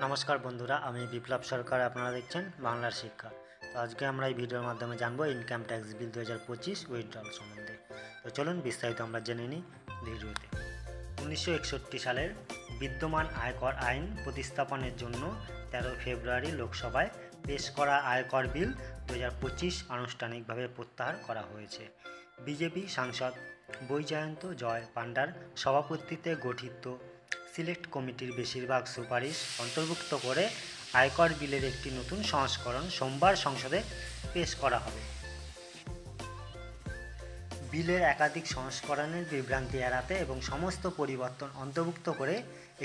নমস্কার বন্ধুরা, আমি বিপ্লব সরকার। আপনারা দেখছেন বাংলার শিক্ষা। তো আজকে আমরা এই ভিডিওর মাধ্যমে জানবো ইনকাম ট্যাক্স বিল 2025 উইথড্রল সম্বন্ধে। তো চলুন বিস্তারিত আমরা জেনে নিই ভিডিওতে। 1961 সালের বিদ্যমান আয়কর আইন প্রতিস্থাপনের জন্য 13 ফেব্রুয়ারি লোকসভায় পেশ করা আয়কর বিল 2025 আনুষ্ঠানিকভাবে প্রত্যাহার করা হয়েছে। বিজেপি সাংসদ বৈজয়ন্ত জয় পান্ডার সভাপতিত্বে গঠিত সিলেক্ট কমিটির বেশিরভাগ সুপারিশ অন্তর্ভুক্ত করে আয়কর বিলের একটি নতুন সংস্করণ সোমবার সংসদে পেশ করা হবে। বিলের একাধিক সংস্করণের বিভ্রান্তি এড়াতে এবং সমস্ত পরিবর্তন অন্তর্ভুক্ত করে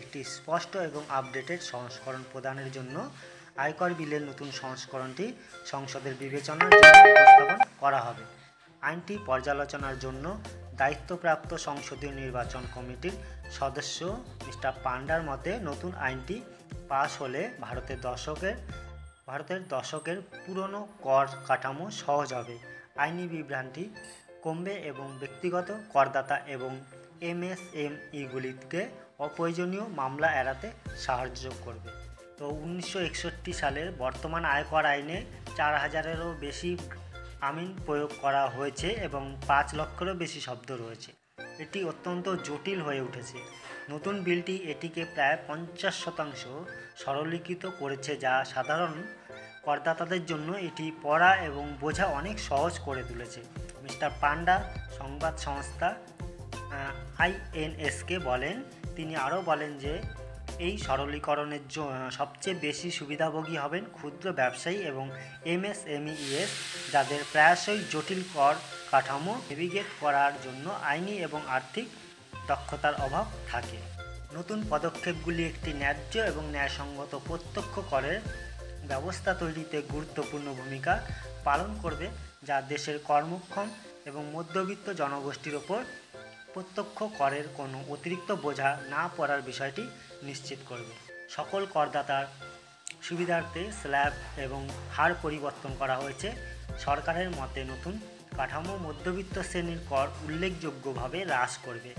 একটি স্পষ্ট এবং আপডেটেড সংস্করণ প্রদানের জন্য আয়কর বিলের নতুন সংস্করণটি সংসদের বিবেচনার জন্য উপস্থাপন করা হবে। আইনটি পর্যালোচনার জন্য দায়িত্বপ্রাপ্ত সংসদীয় নির্বাচন কমিটির সদস্য মিস্টার পান্ডার মতে নতুন আইনটি পাশ হলে ভারতের দশকের পুরনো কর কাঠামো সহজ হবে, আইনি বিভ্রান্তি কমবে এবং ব্যক্তিগত করদাতা এবং এমএসএমইগুলিকে অপ্রয়োজনীয় মামলা এড়াতে সাহায্য করবে। তো 1961 সালের বর্তমান আয়কর আইনে 4000-এরও বেশি আমিন প্রয়োগ করা হয়েছে এবং 5 লক্ষেরও বেশি শব্দ রয়েছে। এটি অত্যন্ত জটিল হয়ে উঠেছে। নতুন বিলটি এটিকে প্রায় 50% সরলীকৃত করেছে, যা সাধারণ করদাতাদের জন্য এটি পড়া এবং বোঝা অনেক সহজ করে তুলেছে। মিস্টার পান্ডা সংবাদ সংস্থা আইএনএসকে বলেন। তিনি আরও বলেন যে এই সরলীকরণের সবচেয়ে বেশি সুবিধাভোগী হবেন ক্ষুদ্র ব্যবসায়ী এবং এমএসএমইএস, যাদের প্রায়শই জটিল কর কাঠামো নেভিগেট করার জন্য আইনি এবং আর্থিক দক্ষতার অভাব থাকে। নতুন পদক্ষেপগুলি একটি ন্যায্য এবং ন্যায়সঙ্গত প্রত্যক্ষ করের ব্যবস্থা তৈরিতে গুরুত্বপূর্ণ ভূমিকা পালন করবে, যা দেশের কর্মক্ষম এবং মধ্যবিত্ত জনগোষ্ঠীর ওপর প্রত্যক্ষ করের কোনো অতিরিক্ত বোঝা না পড়ার বিষয়টি নিশ্চিত করবে। সকল করদাতার সুবিধার্থে স্ল্যাব এবং হার পরিবর্তন করা হয়েছে। সরকারের মতে নতুন কাঠামো মধ্যবিত্ত শ্রেণীর কর উল্লেখযোগ্যভাবে হ্রাস করবে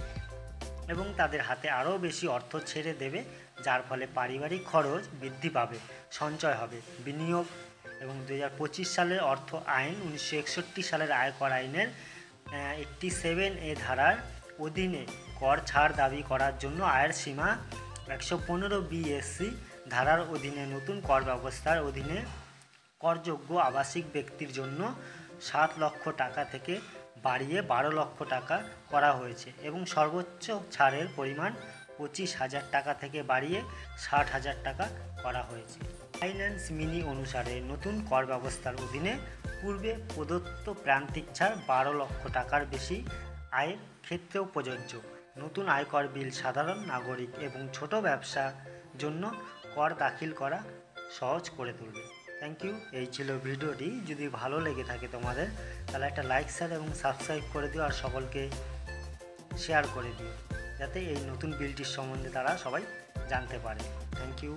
এবং তাদের হাতে আরও বেশি অর্থ ছেড়ে দেবে, যার ফলে পারিবারিক খরচ বৃদ্ধি পাবে, সঞ্চয় হবে, বিনিয়োগ এবং 2025 সালের অর্থ আইন 1961 সালের আয়কর আইনের 87A ধারার অধীনে কর ছাড় দাবি করার জন্য আয়ের সীমা 115 BSC ধারার অধীনে নতুন কর ব্যবস্থার অধীনে করযোগ্য আবাসিক ব্যক্তির জন্য 7 লক্ষ টাকা থেকে বাড়িয়ে 12 লক্ষ টাকা করা হয়েছে এবং সর্বোচ্চ ছাড়ের পরিমাণ 25,000 টাকা থেকে বাড়িয়ে 60,000 টাকা করা হয়েছে। ফাইন্যান্স মিনি অনুসারে নতুন কর ব্যবস্থার অধীনে পূর্বে প্রদত্ত প্রান্তিক ছাড় 12 লক্ষ টাকার বেশি আয়ের ক্ষেত্রেও প্রযোজ্য। নতুন আয়কর বিল সাধারণ নাগরিক এবং ছোট ব্যবসার জন্য কর দাখিল করা সহজ করে তুলবে। Thank you. এই ছিল ভিডিওটি। যদি ভালো লেগে থাকে তোমাদের, তাহলে একটা লাইক, শেয়ার এবং সাবস্ক্রাইব করে দিও আর সকলকে শেয়ার করে দিও, যাতে এই নতুন বিলটির সম্বন্ধে তারা সবাই জানতে পারে। Thank you.